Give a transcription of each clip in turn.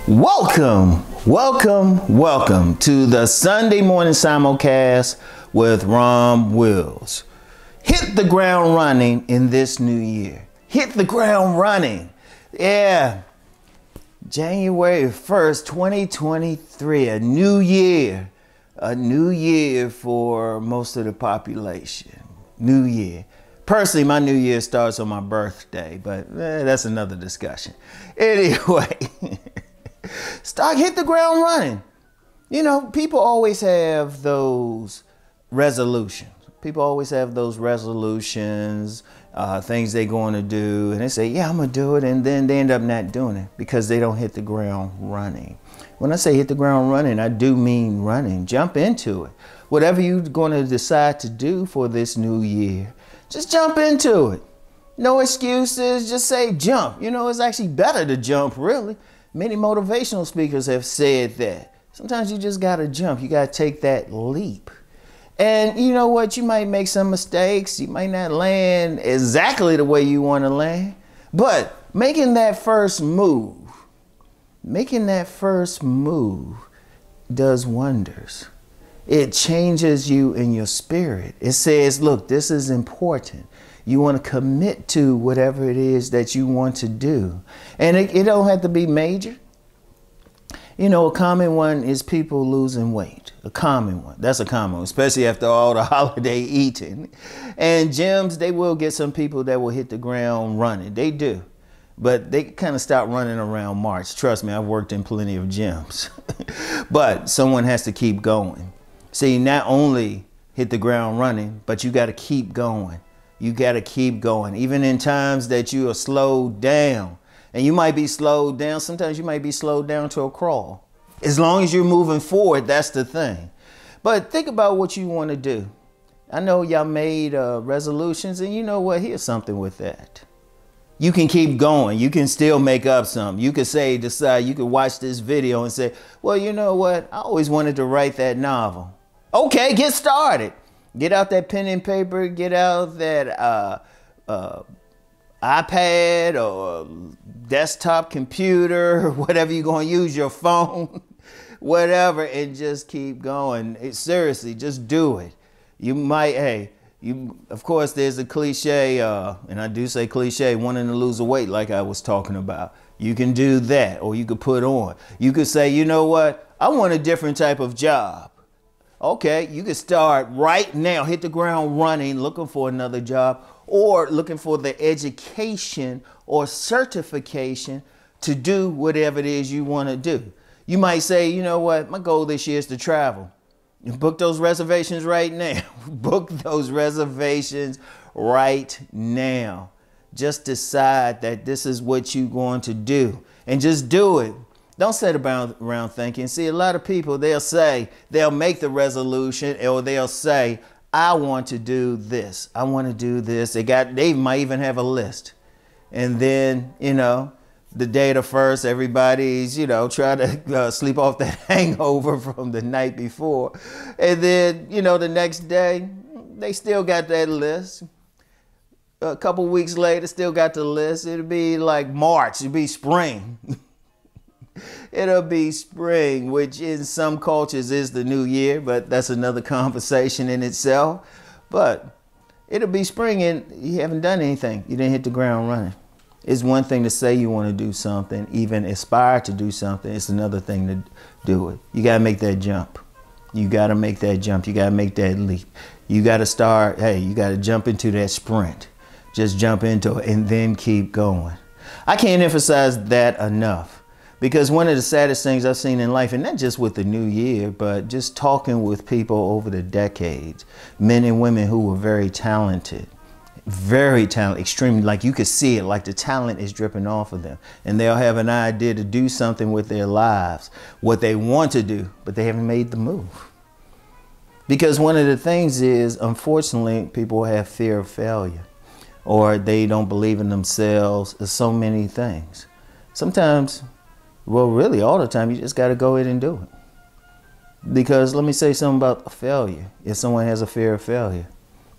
Welcome to the Sunday morning simulcast with Rom Wills. Hit the ground running in this new year. Hit the ground running. Yeah. January 1st, 2023, a new year. A new year for most of the population. New year. Personally, my new year starts on my birthday, but that's another discussion. Anyway. Hit the ground running. You know, people always have those resolutions. People always have those resolutions, things they're going to do, and they say, yeah, I'm going to do it, and then they end up not doing it because they don't hit the ground running. When I say hit the ground running, I do mean running. Jump into it. Whatever you're going to decide to do for this new year, just jump into it. No excuses, just say jump. You know, it's actually better to jump, really. Many motivational speakers have said that. Sometimes you just got to jump. You got to take that leap. And you know what? You might make some mistakes. You might not land exactly the way you want to land. But making that first move does wonders. It changes you in your spirit. It says, look, this is important. You want to commit to whatever it is that you want to do. And it don't have to be major. You know, a common one is people losing weight. A common one. That's a common one, especially after all the holiday eating. And gyms, they will get some people that will hit the ground running. They do. But they kind of stop running around March. Trust me, I've worked in plenty of gyms. But someone has to keep going. See, not only hit the ground running, but you got to keep going. You got to keep going. Even in times that you are slowed down. And you might be slowed down. Sometimes you might be slowed down to a crawl. As long as you're moving forward, that's the thing. But think about what you want to do. I know y'all made resolutions, and you know what? Here's something with that. You can keep going. You can still make up something. You could decide you could watch this video and say, well, you know what? I always wanted to write that novel. Okay, get started. Get out that pen and paper, get out that iPad or desktop computer, whatever you're going to use, your phone, whatever, and just keep going. Seriously, just do it. You might, of course, there's a cliche, and I do say cliche, wanting to lose weight like I was talking about. You can do that, or you could put on. You could say, you know what, I want a different type of job. Okay, you can start right now, hit the ground running, looking for another job or looking for the education or certification to do whatever it is you want to do. You might say, you know what, my goal this year is to travel. You book those reservations right now. Book those reservations right now. Just decide that this is what you're going to do and just do it. Don't sit around thinking. See, a lot of people, they'll make the resolution, or they'll say, I want to do this. I want to do this. They might even have a list. And then, you know, the day of the first, everybody's, you know, trying to sleep off that hangover from the night before. And then, you know, the next day, they still got that list. A couple weeks later, still got the list. It'll be like March. It'll be spring. It'll be spring, which in some cultures is the new year, but that's another conversation in itself. But it'll be spring and you haven't done anything. You didn't hit the ground running. It's one thing to say you want to do something, even aspire to do something. It's another thing to do it. You got to make that jump. You got to make that jump. You got to make that leap. You got to start, you got to jump into that sprint. Just jump into it and then keep going. I can't emphasize that enough. Because one of the saddest things I've seen in life, and not just with the new year, but just talking with people over the decades, men and women who were very talented, extremely, like you could see it, like the talent is dripping off of them. And they'll have an idea to do something with their lives, what they want to do, but they haven't made the move. Because one of the things is, unfortunately, people have fear of failure, or they don't believe in themselves. There's so many things. Sometimes, well, really, all the time, you just got to go ahead and do it. Because let me say something about failure. If someone has a fear of failure,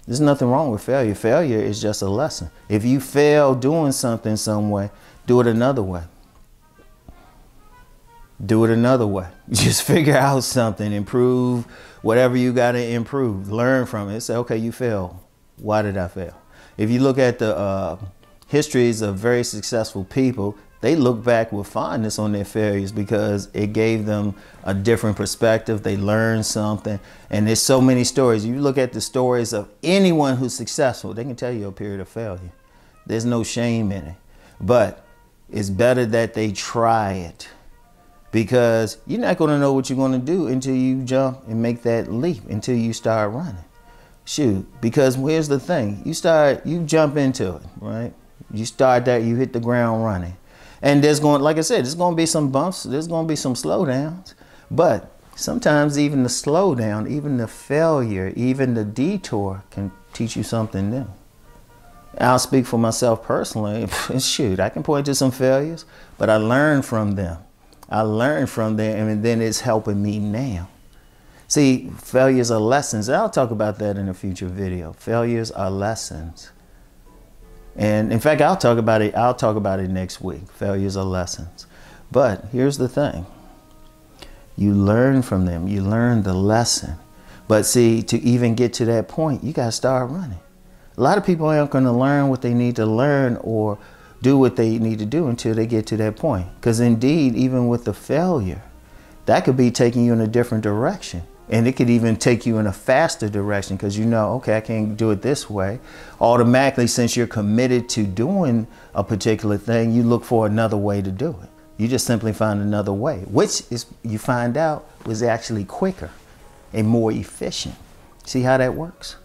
there's nothing wrong with failure. Failure is just a lesson. If you fail doing something some way, do it another way. Do it another way. Just figure out something, improve whatever you got to improve, learn from it. Say, okay, you failed. Why did I fail? If you look at the histories of very successful people, they look back with fondness on their failures because it gave them a different perspective. They learned something. And there's so many stories. You look at the stories of anyone who's successful, they can tell you a period of failure. There's no shame in it. But it's better that they try it, because you're not going to know what you're going to do until you jump and make that leap, until you start running. Shoot, because here's the thing. You jump into it, right? You start that, you hit the ground running. And there's going, like I said, there's going to be some bumps. There's going to be some slowdowns. But sometimes even the slowdown, even the failure, even the detour can teach you something new. I'll speak for myself personally. Shoot, I can point to some failures, but I learned from them. I learned from them, and then it's helping me now. See, failures are lessons. I'll talk about that in a future video. Failures are lessons. And in fact, I'll talk about it next week. Failures are lessons. But here's the thing. You learn from them. You learn the lesson. But see, to even get to that point, you got to start running. A lot of people aren't going to learn what they need to learn or do what they need to do until they get to that point. Because indeed, even with the failure, that could be taking you in a different direction. And it could even take you in a faster direction, because you know, okay, I can't do it this way. Automatically, since you're committed to doing a particular thing, you look for another way to do it. You just simply find another way, which is, you find out, was actually quicker and more efficient. See how that works?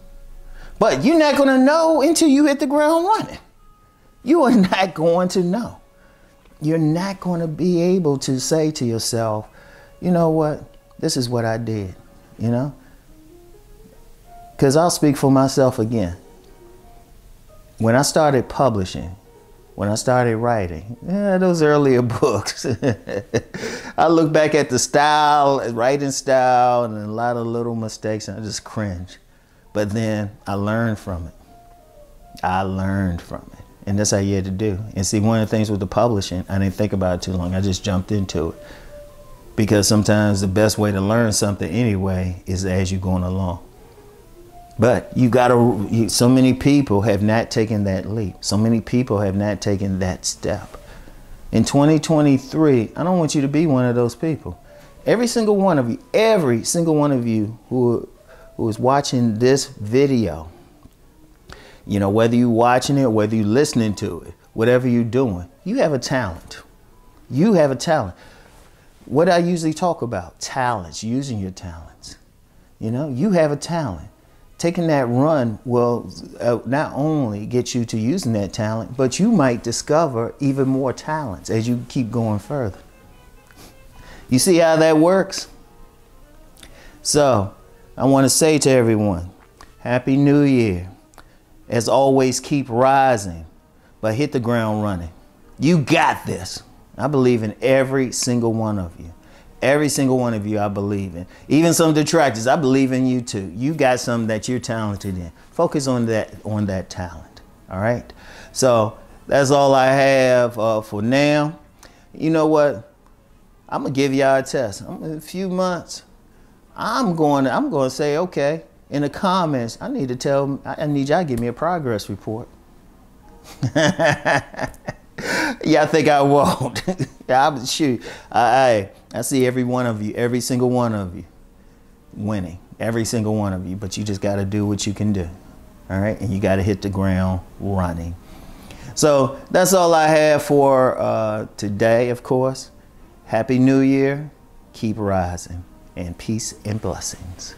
But you're not going to know until you hit the ground running. You are not going to know. You're not going to be able to say to yourself, you know what, this is what I did, you know? Because I'll speak for myself again. When I started publishing, when I started writing, those earlier books, I look back at the style, writing style, and a lot of little mistakes, and I just cringe. But then I learned from it. I learned from it. And that's how you had to do. And see, one of the things with the publishing, I didn't think about it too long. I just jumped into it. Because sometimes the best way to learn something anyway is as you're going along. But so many people have not taken that leap. So many people have not taken that step. In 2023, I don't want you to be one of those people. Every single one of you who is watching this video, you know, whether you're watching it, whether you're listening to it, whatever you're doing, you have a talent. You have a talent. What I usually talk about, talents, using your talents. You know, you have a talent. Taking that run will not only get you to using that talent, but you might discover even more talents as you keep going further. You see how that works? So I want to say to everyone, Happy New Year. As always, keep rising, but hit the ground running. You got this. I believe in every single one of you. Every single one of you I believe in. Even some detractors, I believe in you too. You got something that you're talented in. Focus on that talent. All right? So that's all I have for now. You know what? I'm going to give y'all a test. In a few months, I'm going to say, okay, in the comments, I need y'all to give me a progress report. Yeah, I think I won't. Shoot, I see every one of you, every single one of you winning, every single one of you, but you just got to do what you can do. All right. And you got to hit the ground running. So that's all I have for today, of course. Happy New Year. Keep rising, and peace and blessings.